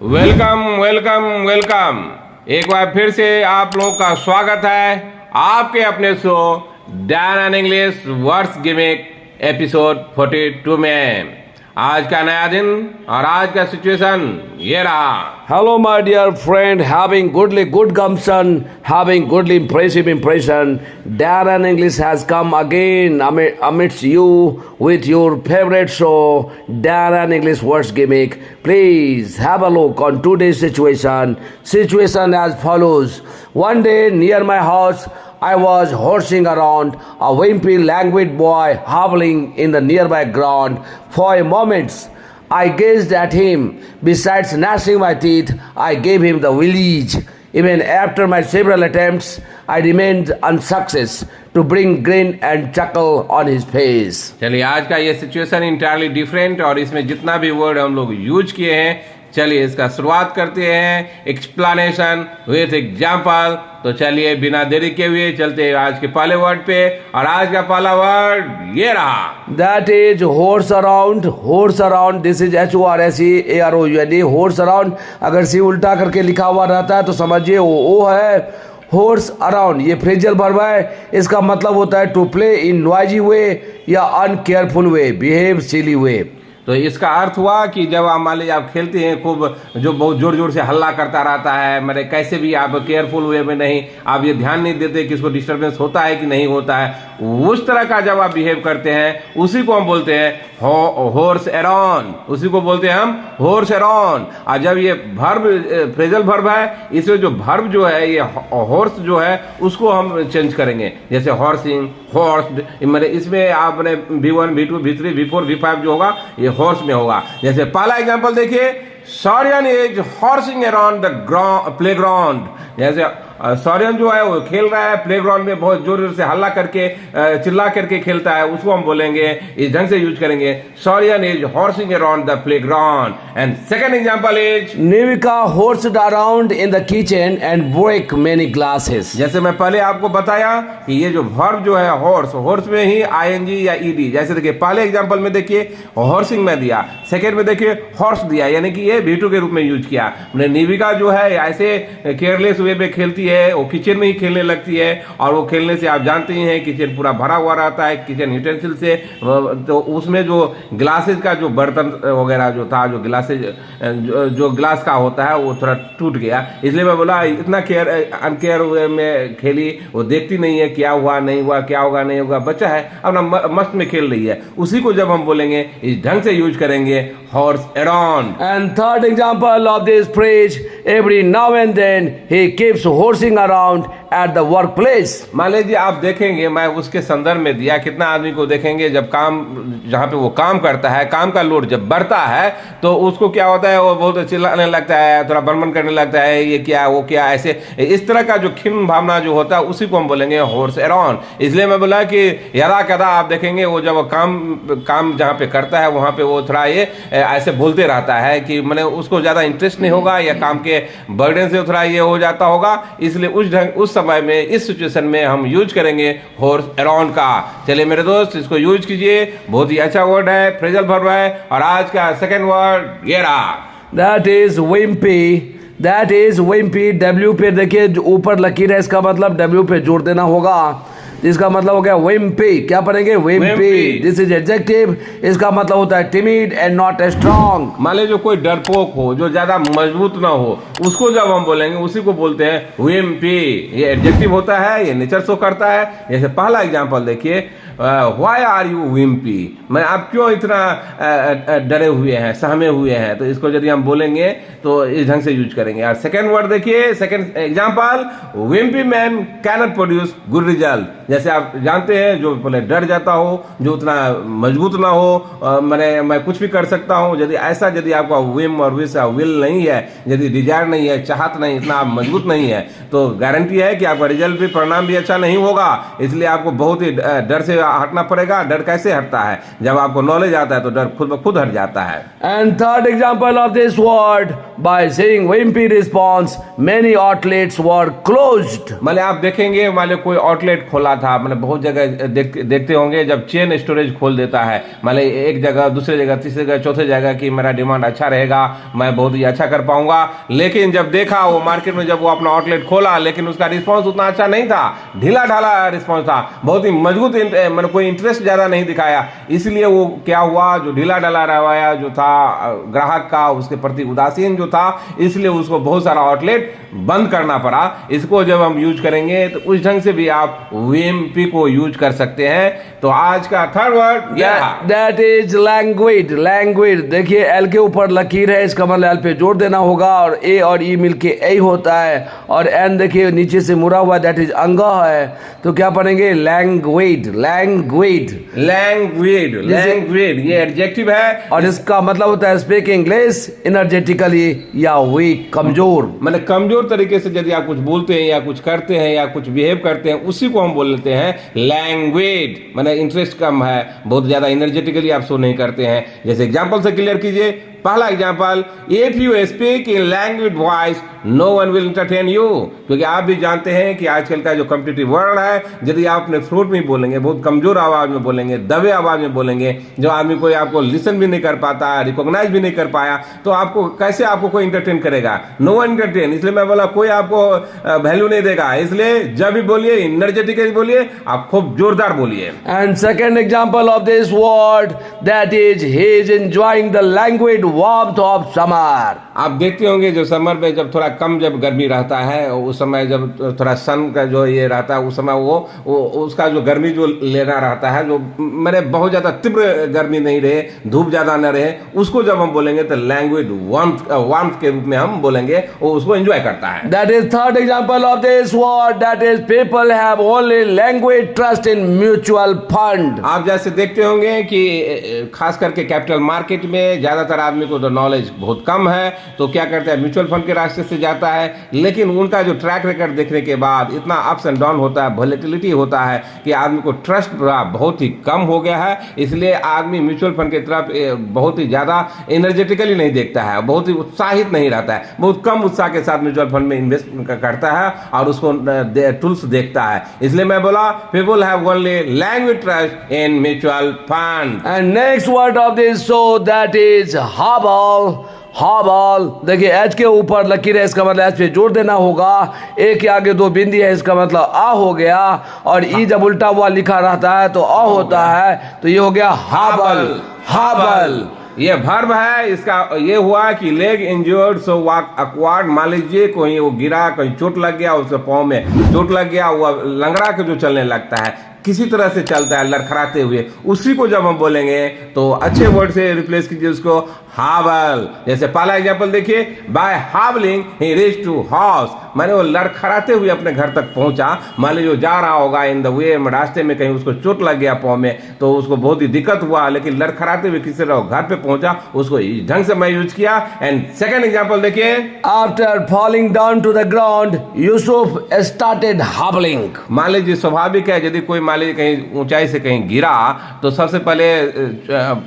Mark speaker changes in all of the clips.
Speaker 1: Welcome welcome welcome. एक बार फिर से आप लोगों का स्वागत है आपके अपने show Dan and English words gimmick episode 42 में। आज का नया दिन और आज का सिचुएशन ये रहा।
Speaker 2: Hello, my dear friend. Having good gumption, having goodly impression. Dan and English has come again amidst you with your favorite show, Dan and English Words Gimmick. Please have a look on today's situation. Situation as follows. One day near my house, I was horsing around, a wimpy, languid boy howling in the nearby ground. For a moment, I gazed at him. Besides gnashing my teeth, I gave him the willies. Even after my several attempts, I remained unsuccess to bring grin and chuckle on his face.
Speaker 1: चलिए आज का ये situation entirely different और इसमें जितना भी word हम लोग यूज किए हैं, चलिए इसका शुरुआत करते हैं एक्सप्लेनेशन विथ एग्जाम्पल। तो चलिए बिना देरी के हुए चलते हैं आज के पहले वर्ड पे और आज का पहला वर्ड ये रहा।
Speaker 2: That is horse around. Horse around. This is HORSEAROUND. Horse around. अगर सी उल्टा करके लिखा हुआ रहता है तो समझिए वो है horse around. ये फ्रेजल वर्ब है। इसका मतलब होता है टू प्ले इन नॉइजी वे या अनकेयरफुल वे, बिहेव सिली वे।
Speaker 1: तो इसका अर्थ हुआ कि जब आप मान लीजिए आप खेलते हैं खूब, जो बहुत जोर जोर से हल्ला करता रहता है, मतलब कैसे भी आप केयरफुल वे में नहीं, आप ये ध्यान नहीं देते कि इसको डिस्टर्बेंस होता है कि नहीं होता है, उस तरह का जब आप बिहेव करते हैं उसी को हम बोलते हैं हॉर्स अराउंड। उसी को बोलते हैं हम हॉर्स अराउंड। और जब ये वर्ब फ्रेजल वर्ब है, इसमें जो वर्ब जो है ये हॉर्स जो है उसको हम चेंज करेंगे, जैसे हॉर्सिंग, हॉर्स, मतलब इसमें आपने V1 V2 V3 V4 V5 जो होगा ये हॉर्स में होगा। जैसे पहला एग्जांपल देखिए, सॉरियन is horsing around the playground. जैसे सॉरियन जो है वो खेल रहा है प्लेग्राउंड में, बहुत जोर जोर से हल्ला करके चिल्ला करके खेलता है, उसको हम बोलेंगे इस ढंग से यूज करेंगे, सॉरियन is horsing around the playground. And second example is
Speaker 2: Nivika horsed around in the kitchen and broke many glasses.
Speaker 1: जैसे मैं पहले आपको बताया कि ये जो वर्ब जो है हॉर्स में ही ING या ED। जैसे देखिए पहले एग्जांपल में देखिए हॉर्सिंग में दिया, सेकंड में देखिए हॉर्स दिया, यानी कि ये V2 के रूप में यूज किया। निविका जो है ऐसे केयरलेस वे में खेलती है, वो किचन में ही खेलने लगती है और वो खेलने से आप जानते ही हैं किचन पूरा भरा हुआ रहता है किचन यूटेंसिल से, तो उसमें जो ग्लासेस का जो बर्तन वगैरह जो था, जो ग्लासेस जो ग्लास का होता है वो थोड़ा टूट गया। इसलिए मैं बोला इतना अनकेयर वे में खेली, वो देखती नहीं है क्या हुआ नहीं हुआ, क्या होगा नहीं होगा, बच्चा है अपना मस्त में खेल रही है। उसी को जब हम बोलेंगे इस ढंग से यूज करेंगे horse around.
Speaker 2: And third example of this phrase, every now and then he keeps horsing around at the workplace.
Speaker 1: मान लीजिए आप देखेंगे, मैं उसके संदर्भ में दिया, कितना आदमी को देखेंगे जब काम जहाँ पे वो काम करता है, काम का लोड जब बढ़ता है तो उसको क्या होता है, वो बहुत चिल्लाने लगता है, थोड़ा बर्मन करने लगता है, ये क्या वो क्या, ऐसे इस तरह का जो खिन्न भावना जो होता है उसी को हम बोलेंगे हॉर्स अराउंड। इसलिए मैं बोला कि यदा कदा आप देखेंगे वो जब काम जहाँ पे करता है वहाँ पे वो थोड़ा ये ऐसे बोलते रहता है कि मैंने उसको ज़्यादा इंटरेस्ट नहीं होगा या काम के बर्डन से थोड़ा ये हो जाता होगा, इसलिए उस समय में इस सिचुएशन में हम यूज करेंगे हॉर्स अराउंड का। चलिए मेरे दोस्त इसको यूज कीजिए, बहुत ही अच्छा वर्ड है, फ्रेजल वर्ब है। और आज का सेकंड वर्ड ये रहा।
Speaker 2: That is wimpy. That is wimpy. W पे देखिए जो ऊपर लकीर है, इसका मतलब W पे जोड़ देना होगा, जिसका मतलब हो गया wimpy। क्या पढ़ेंगे? wimpy। This is adjective. इसका मतलब होता है timid and not strong।
Speaker 1: मान लीजिए कोई डरपोक हो, जो ज्यादा मजबूत ना हो, उसको जब हम बोलेंगे उसी को बोलते हैं विम्पी। ये एडजेक्टिव होता है, ये नेचर शो करता है। जैसे पहला एग्जांपल देखिए, व्हाई आर यू विम्पी, मैं आप क्यों इतना डरे हुए हैं, सहमे हुए हैं, तो इसको यदि हम बोलेंगे तो इस ढंग से यूज करेंगे। और सेकंड वर्ड देखिए, second example, Wimpy man cannot produce good result. जैसे आप जानते हैं जो बोले डर जाता हो, जो उतना मजबूत ना हो, मैं कुछ भी कर सकता हूँ, यदि ऐसा यदि आपका विम और विश विल नहीं है, यदि डिजायर नहीं है, चाहत नहीं, इतना आप मजबूत नहीं है, तो गारंटी है कि आपका रिजल्ट भी, परिणाम भी अच्छा नहीं होगा। इसलिए आपको बहुत ही डर से हटना पड़ेगा। डर कैसे हटता है? जब आपको नॉलेज आता है तो डर खुद ब खुद हट जाता है।
Speaker 2: And third example of this word, by saying wimpy response, many outlets were closed.
Speaker 1: मान आप देखेंगे, मान कोई आउटलेट खोला था, मतलब बहुत जगह देखते होंगे जब चेन स्टोरेज खोल देता है, मतलब एक जगह दूसरे जगह तीसरी जगह चौथे जगह की मेरा डिमांड अच्छा रहेगा, मैं बहुत ही अच्छा कर पाऊंगा। लेकिन जब देखा वो मार्केट में, जब वो अपना आउटलेट खोला, लेकिन उसका रिस्पांस उतना अच्छा नहीं था, ढीला ढाला रिस्पांस था, बहुत ही मजबूत, मतलब कोई इंटरेस्ट ज्यादा नहीं दिखाया। इसलिए वो क्या हुआ, जो ढीला ढाला रवैया जो था ग्राहक का, उसके प्रति उदासीन जो था, इसलिए उसको बहुत सारा आउटलेट बंद करना पड़ा। इसको जब हम यूज करेंगे तो उस ढंग से भी आप वीएमपी को यूज कर सकते हैं। तो आज का third word
Speaker 2: that is language. Language देखिए, एल के ऊपर लकीर है, इसका मतलब एल पे जोर देना होगा, और ए और ई मिलके ए होता है, और एन देखिए नीचे से मुड़ा हुआ, दैट इज अंगा है। तो क्या पढ़ेंगे, लैंग्वेज। लैंग्वेज
Speaker 1: लैंग्वेज लैंग्वेज ये एडजेक्टिव है,
Speaker 2: और इसका मतलब होता है स्पीक इंग्लिश एनर्जेटिकली या वीक, कमजोर।
Speaker 1: मतलब कमजोर तरीके से यदि आप कुछ बोलते हैं या कुछ करते हैं या कुछ बिहेव करते हैं, उसी को हम बोल लेते हैं लैंग्वेज। मतलब इंटरेस्ट कम है, बहुत ज्यादा एनर्जेटिकली आप शो नहीं करते हैं। जैसे एग्जांपल से क्लियर कीजिए। पहला example, if you speak in language voice no one will entertain you. क्योंकि आप भी जानते हैं कि आजकल का जो कॉम्पिटिटिव वर्ल्ड है, यदि आप अपने फ्लूट में बोलेंगे, बहुत कमजोर आवाज में बोलेंगे, दबे आवाज में बोलेंगे, जो आदमी कोई आपको लिसन भी नहीं कर पाता, रिकॉग्नाइज भी नहीं कर पाया, तो आपको कैसे आपको कोई एंटरटेन करेगा? No one entertain. इसलिए मैं बोला कोई आपको वैल्यू नहीं देगा। इसलिए जब भी बोलिए एनर्जेटिकली बोलिए, आप खूब जोरदार बोलिए।
Speaker 2: And second example of this word, that is he is enjoying the language warmth of summer. आप
Speaker 1: देखते होंगे जो समर में जब थोड़ा कम जब गर्मी रहता है, उस समय जब थोड़ा सन का जो ये रहता है, उस समय वो उसका जो गर्मी जो लेना रहता है, जो मेरे बहुत ज्यादा तीव्र गर्मी नहीं रहे, धूप ज्यादा न रहे, उसको जब हम बोलेंगे तो लैंग्वेज वार्मथ के रूप में हम बोलेंगे, वो उसको एंजॉय करता है।
Speaker 2: That is third example of this word, that is people have only language trust in mutual fund.
Speaker 1: आप जैसे देखते होंगे कि खास करके कैपिटल मार्केट में ज्यादातर आदमी को तो नॉलेज बहुत कम है, तो क्या करता है, म्यूचुअल फंड के रास्ते से जाता है। लेकिन उनका जो ट्रैक रिकॉर्ड देखने के बाद इतना अप्स एंड डाउन होता है, वोलेटिलिटी होता है, कि आदमी को ट्रस्ट बहुत ही कम हो गया है। इसलिए आदमी म्यूचुअल फंड की तरफ बहुत ही ज्यादा एनर्जेटिकली नहीं देखता है, बहुत ही उत्साहित नहीं रहता है, बहुत कम उत्साह के साथ म्यूचुअल फंड में इन्वेस्ट करता है और उसको टूल्स देखता है। इसलिए मैं बोला people have only language trust in mutual fund.
Speaker 2: And next word of this so that is hobble. Hobble देखिए, एच के ऊपर लकीर है, इसका मतलब एच पे जोर देना होगा। ए के आगे दो बिंदी है, इसका मतलब आ हो गया, और ई जब उल्टा हुआ लिखा रहता है तो आ होता है, तो ये हो गया हॉबल। हॉबल
Speaker 1: ये वर्ब है। इसका ये हुआ कि leg injured so walk awkward. मान लीजिए कोई वो गिरा, कहीं चोट लग गया, उसके पाँव में चोट लग गया, वो लंगड़ा के जो चलने लगता है, किसी तरह से चलता है लड़खड़ाते हुए, उसी को जब हम बोलेंगे तो अच्छे वर्ड से रिप्लेस कीजिए उसको हावल। जैसे पहला एग्जांपल देखिए, by howling he reach to house, माने वो लड़खड़ाते हुए अपने घर तक पहुंचा। मान लीजिए जा रहा होगा इन द वे, रास्ते में कहीं उसको चोट लग गया पाँव में, तो उसको बहुत ही दिक्कत हुआ, लेकिन लड़खड़ाते हुए किसी तरह घर पे पहुंचा, उसको इस ढंग से मैं यूज किया। एंड सेकंड एग्जांपल देखिए,
Speaker 2: after falling down to the ground Yusuf started howling.
Speaker 1: मान लीजिए स्वाभाविक है, यदि कोई मान लीजिए कहीं ऊंचाई से कहीं गिरा, तो सबसे पहले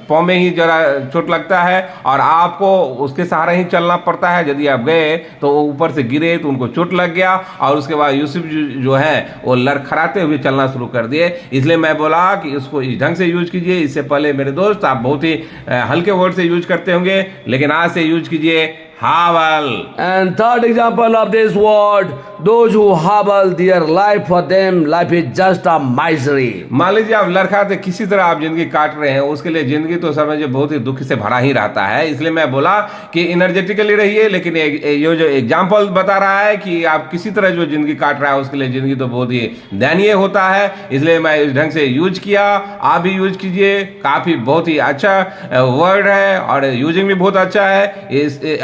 Speaker 1: पाँव में ही जरा चोट लगता है और आपको उसके सहारे ही चलना पड़ता है। यदि आप गए तो ऊपर से गिरे तो उनको चोट लग गया, और उसके बाद यूसुफ जो है वो लड़खड़ाते हुए चलना शुरू कर दिए। इसलिए मैं बोला कि इसको इस ढंग से यूज कीजिए। इससे पहले मेरे दोस्त आप बहुत ही हल्के वर्ड से यूज करते होंगे, लेकिन आज से यूज कीजिए Howell.
Speaker 2: And third example of this word, those who hobble their life, for them life is just a misery.
Speaker 1: मान लीजिए आप लड़खड़ाते किसी तरह आप जिंदगी काट रहे हैं, उसके लिए जिंदगी तो समझिए बहुत ही दुख से भरा ही रहता है। इसलिए मैं बोला कि एनर्जेटिकली रहिए, लेकिन ये जो एग्जाम्पल बता रहा है कि आप किसी तरह जो जिंदगी काट रहा है, उसके लिए जिंदगी तो बहुत ही दयनीय होता है। इसलिए मैं इस ढंग से यूज किया, आप भी यूज कीजिए। काफी बहुत ही अच्छा वर्ड है और यूजिंग भी बहुत अच्छा है।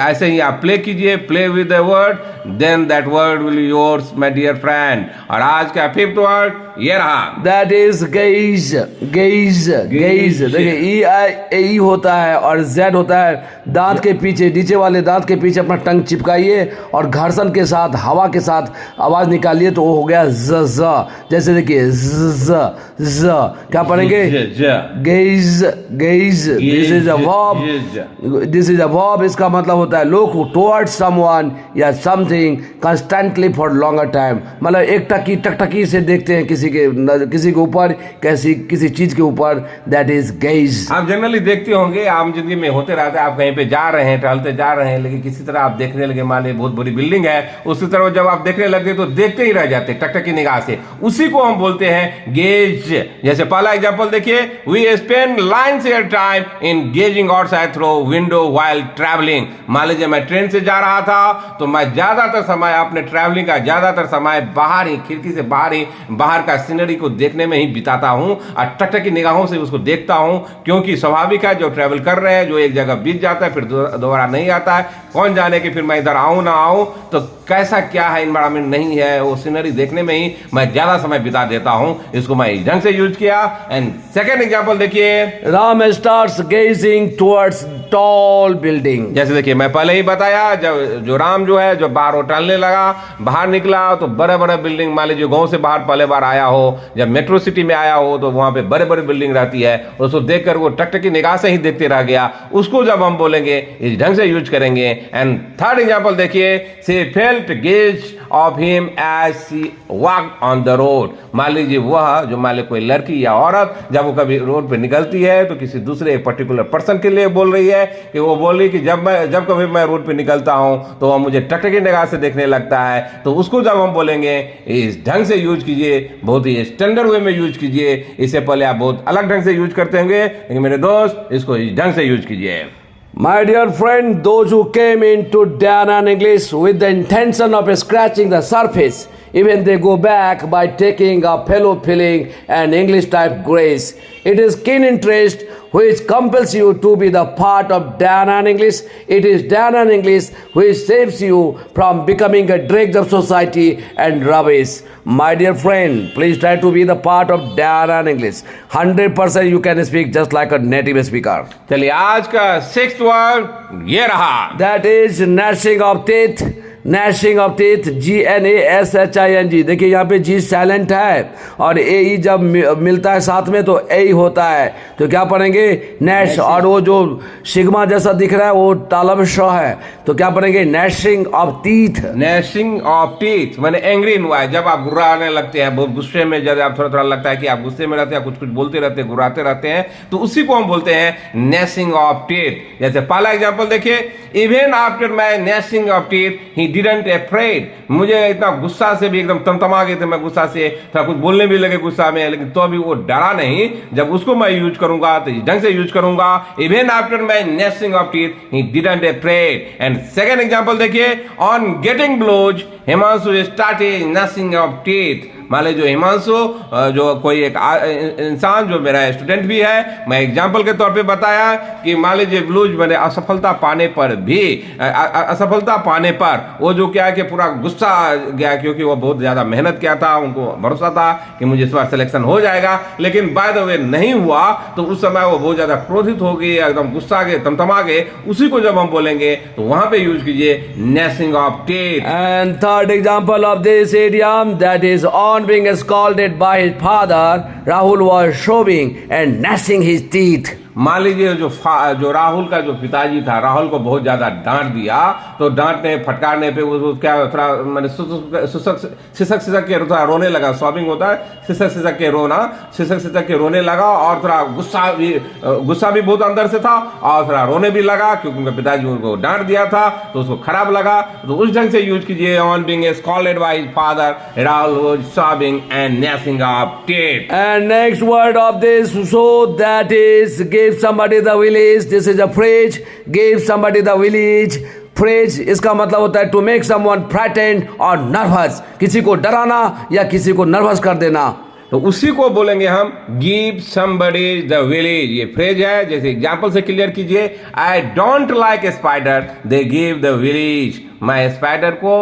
Speaker 1: ऐसे ही आप प्ले कीजिए, play with the word, then that word will yours my dear friend. और आज का फिफ्थ वर्ड ये रहा,
Speaker 2: that is gaze. Gaze gaze देखिए, ई होता है और जेड होता है। दांत के पीछे, नीचे वाले दांत के पीछे अपना टंग चिपकाइए और घर्षण के साथ, हवा के साथ आवाज निकालिए, तो वो हो गया ज ज। जैसे देखिए ज ज, क्या पढ़ेंगे, gauge gauge. This is a verb, this is a verb. इसका मतलब होता है लोग टुवर्ड्स समवन या something constantly for longer time. मतलब एक टकी टकटकी से देखते हैं किसी किसी के ऊपर, किसी चीज के ऊपर, दैट इज गेज।
Speaker 1: आप जनरली देखते होंगे, आम जिंदगी में होते रहते हैं, आप कहीं पे जा रहे हैं, टहलते जा रहे हैं, लेकिन किसी तरह आप देखने लगे, मान ली बहुत बड़ी बिल्डिंग है, उसी तरह जब आप देखने लगते तो देखते ही रह जाते टकटकी निगाह से, उसी को हम बोलते हैं गेज। जैसे पहला एग्जांपल देखिए, we spend lines of time in gazing outside through window while travelling. मान लीजिए मैं ट्रेन से जा रहा था तो मैं ज्यादातर समय अपने ट्रैवलिंग का ज्यादातर समय बाहर ही, खिड़की से बाहर ही, बाहर का सीनरी को देखने में ही बिताता हूं और टकटकी निगाहों से उसको देखता हूं, क्योंकि स्वाभाविक है जो ट्रैवल कर रहे हैं, जो एक जगह बीत जाता है फिर दोबारा नहीं आता है, कौन जाने कि फिर मैं इधर आऊं ना आऊं, तो कैसा क्या है एनवायरमेंट नहीं है, वो सीनरी देखने में ही मैं ज्यादा समय बिता देता हूं। इसको मैं इस ढंग से यूज किया। एंड सेकेंड एग्जाम्पल देखिए,
Speaker 2: Ram starts gazing towards tall building.
Speaker 1: जैसे देखिए मैं पहले ही बताया, जब जो राम जो है, जो बाहर वो टहलने लगा, बाहर निकला तो बड़े बड़े बिल्डिंग, मान लीजिए गांव से बाहर पहले बार आया हो, जब मेट्रो सिटी में आया हो तो वहां पे बड़े बड़े बिल्डिंग रहती है, उसको देखकर वो टकटकी निगाह से ही देखते रह गया। उसको जब हम बोलेंगे इस ढंग से यूज करेंगे। एंड थर्ड एग्जाम्पल देखिए, she felt gaze of him as she walk on the road. मान लीजिए वह जो मान लीजिए कोई लड़की या औरत जब वो कभी रोड पे निकलती है तो किसी दूसरे पर्टिकुलर पर्सन के लिए बोल रही है, कि वो बोल रही कि जब कभी मैं रोड पे निकलता हूं तो वह मुझे टकटकी निगाह से देखने लगता है। तो उसको जब हम बोलेंगे इस ढंग से यूज कीजिए, बहुत ही स्टैंडर्ड वे में यूज कीजिए। इससे पहले आप बहुत अलग ढंग से यूज करते होंगे, लेकिन मेरे दोस्त इसको इस ढंग से यूज कीजिए।
Speaker 2: My dear friend, those who came into Danan English with the intention of scratching the surface, even they go back by taking a fellow feeling and English type grace. It is keen interest which compels you to be the part of Danan English. It is Danan English which saves you from becoming a dregs of society and rubbish. My dear friend, please try to be the part of Danan English. 100% you can speak just like a native speaker.
Speaker 1: चलिए आज का sixth word ये रहा,
Speaker 2: That is gnashing of teeth. Gnashing of teeth, GNASHING। देखिए यहाँ पे G silent है और AE जब मिलता है साथ में तो A होता है, तो क्या पढ़ेंगे नैश, और वो जो सिग्मा जैसा दिख रहा है वो तालब श है, तो क्या पढ़ेंगे gnashing of teeth.
Speaker 1: Gnashing of teeth माने एंग्री हुआ है, जब आप गुर्राने लगते हैं, बहुत गुस्से में, जब आप थोड़ा लगता है कि आप गुस्से में रहते हैं, कुछ कुछ बोलते रहते हैं, गुर्राते रहते हैं, तो उसी को हम बोलते हैं नैशिंग ऑफ टीथ। जैसे पहला एग्जांपल देखिए, even after my gnashing of teeth he didn't afraid. मुझे इतना गुस्सा से भी एकदम तमतमा गए थे, मैं गुस्सा से थोड़ा कुछ बोलने भी लगे गुस्सा में, लेकिन तो अभी वो डरा नहीं। जब उसको मैं यूज करूंगा तो इस ढंग से यूज करूंगा, even after my gnashing of teeth he didn't afraid। And second example देखिए, on getting blows Himanshu started gnashing of teeth। मान लीजिए जो हिमांशु जो कोई एक इंसान जो मेरा स्टूडेंट भी है, मैं एग्जांपल के तौर पे बताया कि मान लीजिए ब्लूज मैंने असफलता पाने पर भी, असफलता पाने पर वो जो क्या है कि पूरा गुस्सा गया, क्योंकि वो बहुत ज्यादा मेहनत किया था, उनको भरोसा था कि मुझे इस बार सिलेक्शन हो जाएगा, लेकिन बाय द वे नहीं हुआ, तो उस समय वो बहुत ज्यादा क्रोधित हो गई, एकदम गुस्सा गए, तमतमा गए। उसी को जब हम बोलेंगे तो वहां पे यूज कीजिए gnashing of teeth।
Speaker 2: And third example of this idiom, that is on being scolded by his father, Rahul was showing and gnashing his teeth।
Speaker 1: मान लीजिए जो राहुल का जो पिताजी था, राहुल को बहुत ज्यादा डांट दिया, तो डांटने फटकारने पे वो क्या थोड़ा मैंने सिसक के थोड़ा रोने लगा। सॉबिंग होता है सिसक के रोना, सिसक के रोने लगा, और थोड़ा गुस्सा भी बहुत अंदर से था, और थोड़ा रोने भी लगा, क्योंकि उनके पिताजी उनको डांट दिया था तो उसको खराब लगा। तो उस ढंग से यूज कीजिए, on being scolded by his father Rahul was sobbing and gnashing of teeth।
Speaker 2: And next word of this, so that is give somebody the village। This is a phrase, give somebody the village। phrase इसका मतलब होता है to make someone frightened और nervous, किसी को डराना या किसी को नर्वस कर देना।
Speaker 1: तो उसी को बोलेंगे हम गिव समबडी द विलेज। ये फ्रेज है, जैसे एग्जांपल से क्लियर कीजिए, I don't like spider they give the village. मैं स्पाइडर को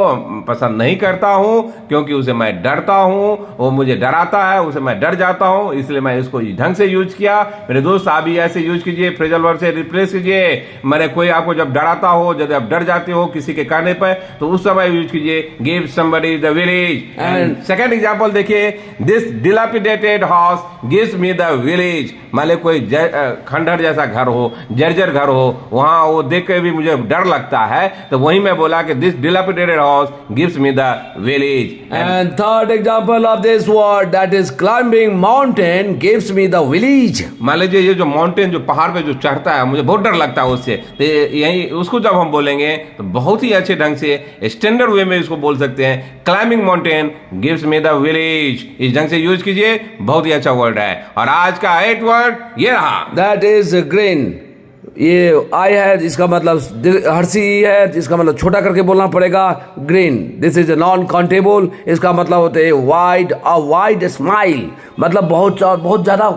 Speaker 1: पसंद नहीं करता हूं क्योंकि उसे मैं डरता हूं, वो मुझे डराता है, उसे मैं डर जाता हूं, इसलिए मैं इसको इस ढंग से यूज किया। मेरे दोस्त आप भी ऐसे यूज कीजिए, फ्रेजल वर्ड से रिप्लेस कीजिए। मैंने कोई आपको जब डराता हो, जब आप डर जाते हो किसी के कहने पर, तो उस समय यूज कीजिए give somebody the village. And second example देखिए, this dilapidated house gives me the village. मान लो कोई खंडहर जैसा घर हो, जर्जर घर हो, वहां वो देख के भी मुझे डर लगता है, तो वही मैं बोला कि this dilapidated house gives me the village.
Speaker 2: And third example of this word, that is climbing mountain, gives me the village.
Speaker 1: मान लीजिए ये जो माउंटेन, जो पहाड़ पे जो चढ़ता है, मुझे बहुत डर लगता है उससे, तो यही उसको जब हम बोलेंगे तो बहुत ही अच्छे ढंग से स्टैंडर्ड वे में इसको बोल सकते हैं, climbing mountain gives me the village. इस ढंग से यूज कीजिए, बहुत ही अच्छा वर्ड है। और आज का 8th वर्ड ये रहा,
Speaker 2: That is green. ये आई है, इसका मतलब हर्षी है, इसका मतलब छोटा करके बोलना पड़ेगा, green. This is non countable, इसका मतलब होता है वाइड, अ वाइड स्माइल, मतलब बहुत ज्यादा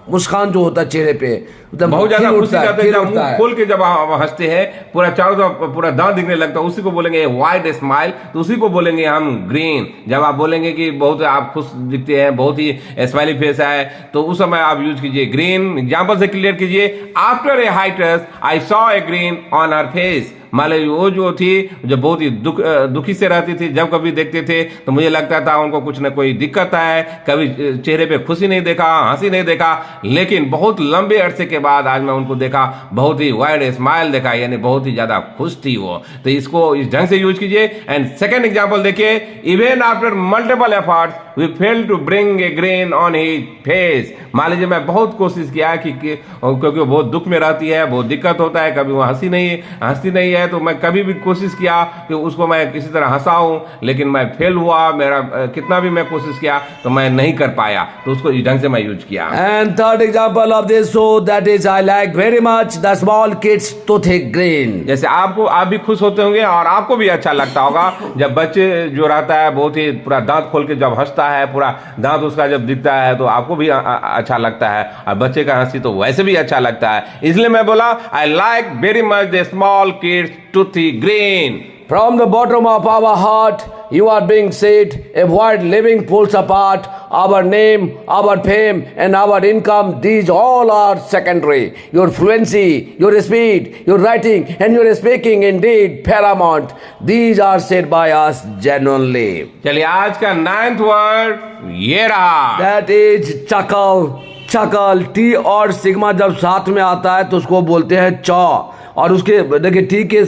Speaker 2: मुस्कान जो होता है चेहरे पे,
Speaker 1: बहुत ज्यादा खुशी जाते हैं, जब मुंह खोल के जब आप हंसते हैं, पूरा चारों तरफ पूरा दांत दिखने लगता है, उसी को बोलेंगे वाइड स्माइल, तो उसी को बोलेंगे हम ग्रीन। जब आप बोलेंगे कि बहुत आप खुश दिखते हैं, बहुत ही स्माइली फेस है, तो उस समय आप यूज कीजिए ग्रीन। एग्जांपल से क्लियर कीजिए, after a haters I saw a green on her face. मान लो वो जो थी, जो बहुत ही दुखी से रहती थी, जब कभी देखते थे तो मुझे लगता था उनको कुछ न कोई दिक्कत है, कभी चेहरे पे खुशी नहीं देखा, हंसी नहीं देखा, लेकिन बहुत लंबे अरसे के बाद आज मैं उनको देखा, बहुत ही वाइड स्माइल देखा, यानी बहुत ही ज्यादा खुश थी वो। तो इसको इस ढंग से यूज कीजिए। एंड सेकेंड एग्जाम्पल देखिए, even after multiple efforts we fail to bring a green on his face. मान लीजिए मैं बहुत कोशिश किया क्योंकि वो बहुत दुख में रहती है, बहुत दिक्कत होता है, कभी वो हंसती नहीं है, तो मैं कभी भी कोशिश किया कि उसको मैं किसी तरह हंसाऊं, लेकिन मैं फेल हुआ, मेरा कितना भी मैं कोशिश किया तो मैं नहीं कर पाया, तो उसको इस ढंग से मैं यूज किया।
Speaker 2: And third example of this, so that is I like very much the small kids toothy green.
Speaker 1: जैसे आप भी खुश होते होंगे और आपको भी अच्छा लगता होगा जब बच्चे जो रहता है बहुत ही पूरा दांत खोल के जब हंसता है, पूरा दांत उसका जब दिखता है तो आपको भी अच्छा लगता है, और बच्चे का हंसी तो वैसे भी अच्छा लगता है। इसलिए मैं बोला I like very much the small kids toothy green.
Speaker 2: From the bottom of our heart, you are being said, avoid living pools apart. Our name, our fame, and our income, these all are secondary. Your fluency, your speed, your writing, and your speaking indeed paramount. These are said by us genuinely.
Speaker 1: चलिए आज का 9th word ये रहा,
Speaker 2: That is chuckle. chuckle, T और sigma जब साथ में आता है तो उसको बोलते हैं चौ। और उसके देखिए टी के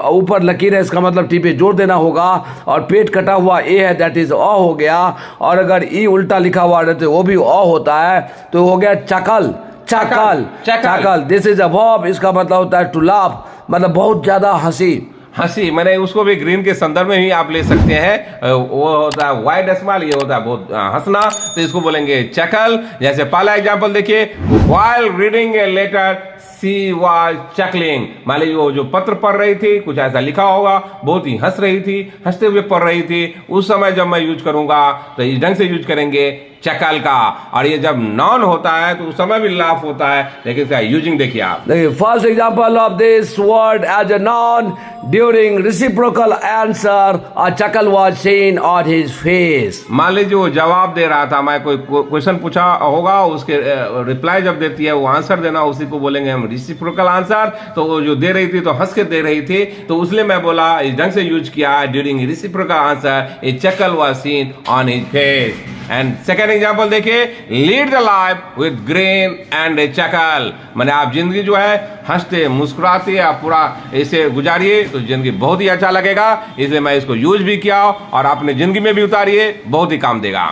Speaker 2: ऊपर लकीर है, इसका मतलब टी पे जोर देना होगा, और पेट कटा हुआ ए है, दैट इज अ हो गया। और अगर ई उल्टा लिखा हुआ रहता है वो भी अ होता है, तो हो गया चकल। चकल दिस इज अ वर्ब, इसका मतलब होता है टू लाफ, मतलब बहुत ज्यादा हंसी।
Speaker 1: मैंने उसको भी ग्रीन के संदर्भ में ही आप ले सकते हैं, वो होता है वाइड स्माइल, ये होता है बहुत हंसना, तो इसको बोलेंगे चकल। जैसे पहला एग्जांपल देखिए, while reading a letter she was chuckling. मान लीजिए वो जो पत्र पढ़ रही थी, कुछ ऐसा लिखा होगा, बहुत ही हंस रही थी, हंसते हुए पढ़ रही थी। उस समय जब मैं यूज करूंगा तो इस ढंग से यूज करेंगे चकल का। और ये जब नॉन होता है तो उस समय भी लाफ होता है, लेकिन इसका यूजिंग देखिए आप।
Speaker 2: First example of this word as a noun, during reciprocal answer a chuckle was seen on his face.
Speaker 1: मान लीजिए वो जवाब दे रहा था, मैं कोई क्वेश्चन पूछा होगा, उसके रिप्लाई जब देती है वो आंसर देना, उसी को बोलेंगे हम रेसिप्रोकल आंसर। तो वो जो दे रही थी तो हंस के दे रही थी, तो उसलिए मैं बोला इस ढंग से यूज किया, during reciprocal answer a chuckle was seen on his face. And second example देखिए, lead the life with green and a chuckle. मैंने आप जिंदगी जो है हंसते मुस्कुराते आप पूरा इसे गुजारिए तो जिंदगी बहुत ही अच्छा लगेगा। इसलिए मैं इसको यूज भी किया और अपने जिंदगी में भी उतारिए, बहुत ही काम देगा।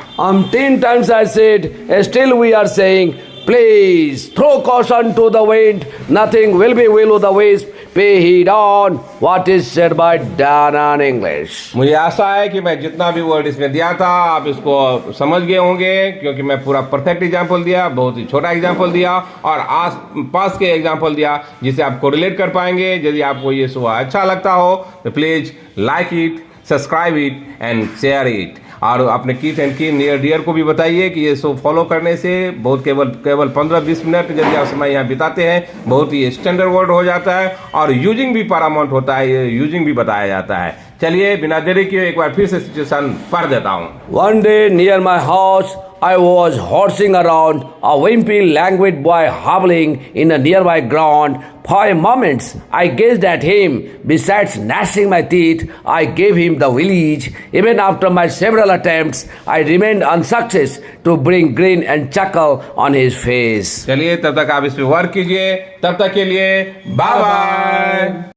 Speaker 2: 10 times I said, still we are saying, please throw caution to the wind, nothing will be will of the wisp, pay heed on what is said by Dana in English.
Speaker 1: मुझे आशा है कि मैं जितना भी वर्ड इसमें दिया था आप इसको समझ गए होंगे, क्योंकि मैं पूरा परफेक्ट एग्जाम्पल दिया, बहुत ही छोटा एग्जाम्पल दिया और आस पास के एग्जाम्पल दिया जिसे आप कोरिलेट कर पाएंगे। यदि आपको ये शो अच्छा लगता हो तो please like it, subscribe it and share it. और अपने कीथ एंड की नियर डियर को भी बताइए कि ये शो फॉलो करने से बहुत केवल 15-20 मिनट यदि आप समय यहाँ बिताते हैं, बहुत ही स्टैंडर्ड वर्ड हो जाता है और यूजिंग भी पैरामाउंट होता है, ये यूजिंग भी बताया जाता है। चलिए बिना देरी किए एक बार फिर से सिचुएशन पढ़ देता हूँ।
Speaker 2: One day near my house, I was horsing around, a wimpy, languid boy hobbling in a nearby ground. For a moment, I gazed at him. Besides gnashing my teeth, I gave him the village. Even after my several attempts, I remained unsuccess to bring grin and chuckle on his face.
Speaker 1: चलिए तब तक आप इस पे work कीजिए, तब तक के लिए बाय बाय।